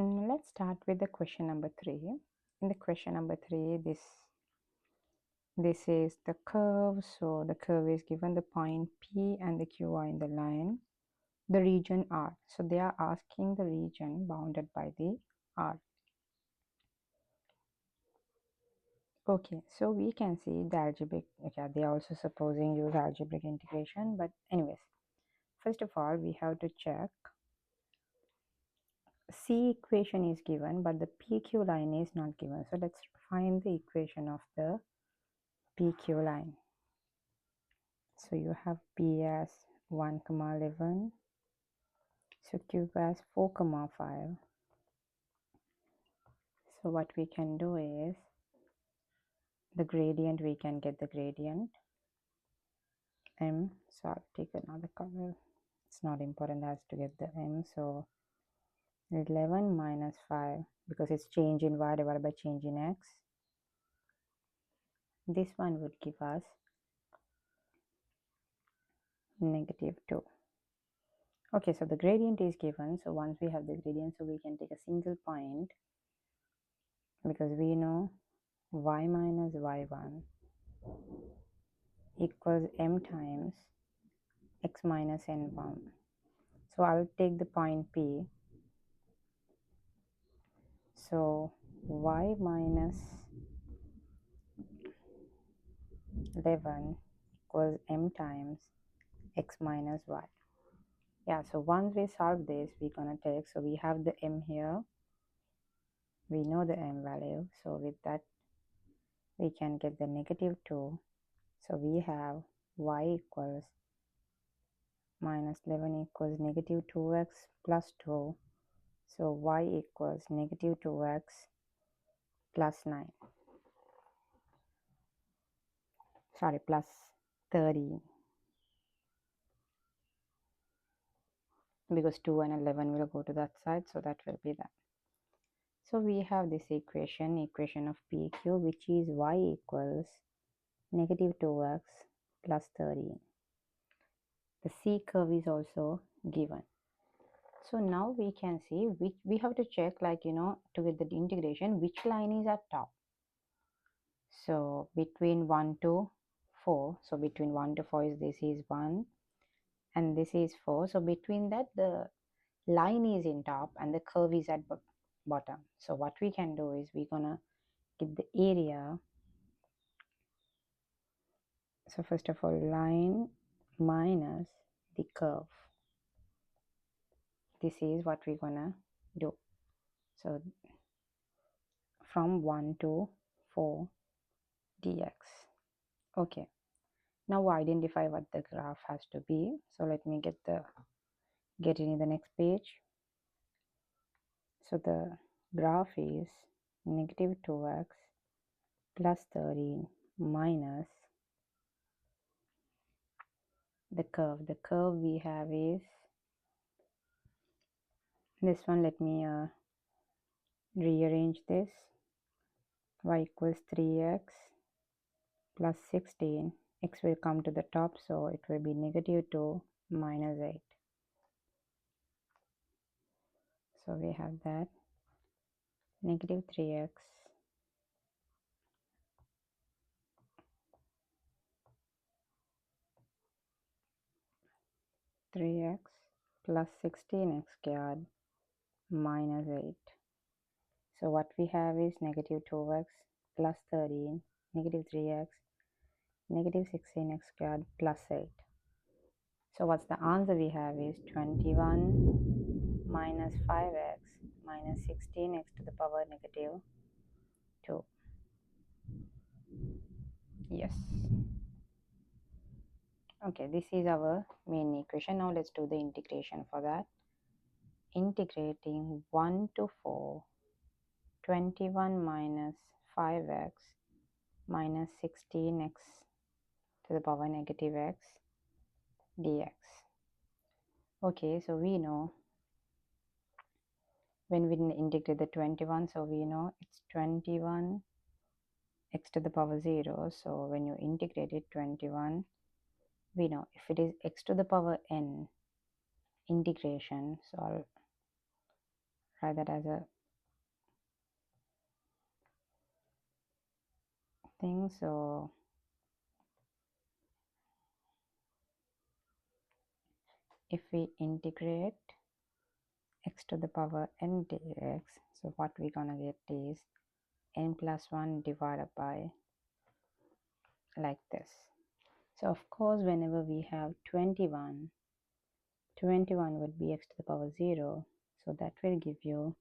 Let's start with the question number 3. In the question number 3, this is the curve. So the curve is given, the point P and the Q are in the line, the region R. So they are asking the region bounded by the R. Okay, so we can see the algebraic, okay, they are also supposing use algebraic integration, but anyways, first of all, we have to check C equation is given, but the PQ line is not given. So let's find the equation of the PQ line. So you have P as 1, 11. So Q as 4, 5. So what we can do is the gradient, we can get the gradient M. So I'll take another color. It's not important as to get the M. So 11 minus 5, because it's change in y divided by change in x. This one would give us -2. Okay, so the gradient is given. So once we have the gradient, so we can take a single point, because we know y minus y1 equals m times x minus n1. So I'll take the point P. So y minus 11 equals m times x minus y. Yeah, so once we solve this, we're gonna take, so we have the m here, we know the m value, so with that we can get the -2. So we have y equals minus 11 equals -2x plus 2. So y equals -2x plus 9. Sorry, plus 30. Because 2 and 11 will go to that side, so that will be that. So we have this equation of PQ, which is y equals -2x plus 13. The C curve is also given. So now we can see which we have to check, like, to get the integration, which line is at top. So between 1 to 4, so between 1 to 4 is, this is 1 and this is 4. So between that, the line is in top and the curve is at bottom. So what we can do is we're gonna get the area. So first of all, line minus the curve. This is what we're gonna do. So from 1 to 4 dx. Okay, now identify what the graph has to be. So let me get it in the next page. So the graph is -2x plus 13 minus the curve. The curve we have is this one. Let me rearrange this. Y equals 3x plus 16. X will come to the top, so it will be -2 minus 8. So we have that -3x plus 16x squared minus 8. So what we have is -2x plus 13, -3x, -16x squared plus 8. So what's the answer we have is 21 minus 5x minus 16x to the power -2. Yes. Okay, this is our main equation. Now let's do the integration for that. Integrating 1 to 4, 21 minus 5x minus 16x to the power -x dx. Okay, so we know when we integrate the 21, so we know it's 21 x to the power 0. So when you integrate it 21, we know if it is x to the power n integration, so I'll write that as a thing. So if we integrate x to the power n dx, so what we're gonna get is n plus 1 divided by like this. So of course whenever we have 21 would be x to the power 0, so that will give you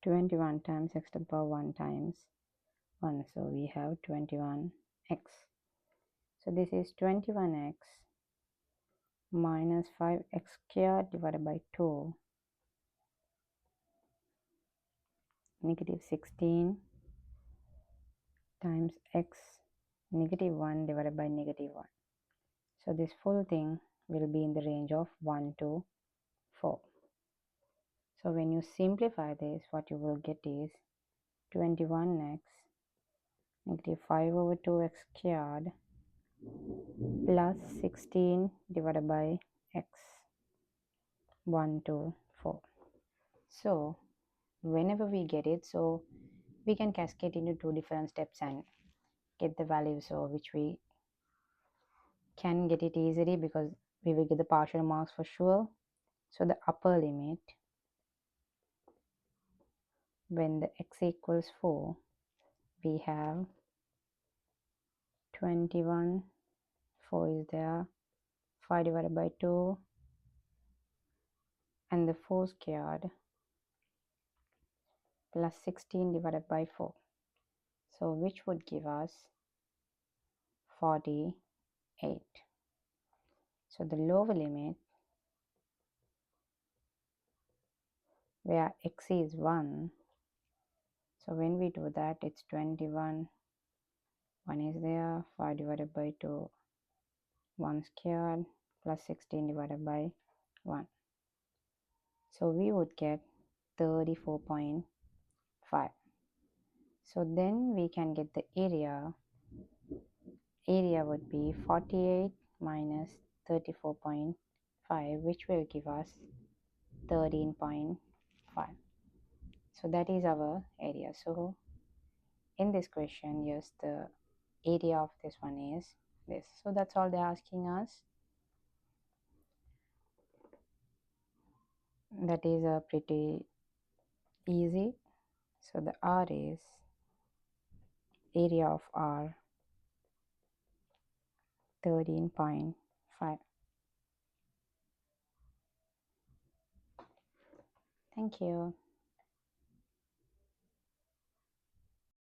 21 times x to the power 1 times 1, so we have 21x. So this is 21x minus 5x squared divided by 2, negative 16 times x negative 1 divided by negative 1. So this full thing will be in the range of 1 to 4. So when you simplify this, what you will get is 21x negative 5 over 2x squared plus 16 divided by x 1 to 4. So whenever we get it, so we can cascade into two different steps and get the value, so which we can get it easily because we will get the partial marks for sure. So the upper limit, when the x equals 4, we have 21, 4 is there, 5 divided by 2, and the 4 squared plus 16 divided by 4. So which would give us 48. So the lower limit, where x is 1, so when we do that, it's 21, 1 is there, 5 divided by 2, 1 squared plus 16 divided by 1. So we would get 34.5. So then we can get the area. Area would be 48 minus 34.5, which will give us 13.5. So that is our area. So in this question, yes, the area of this one is this. So that's all they're asking us. That is pretty easy. So the R is area of R 13.5. Thank you.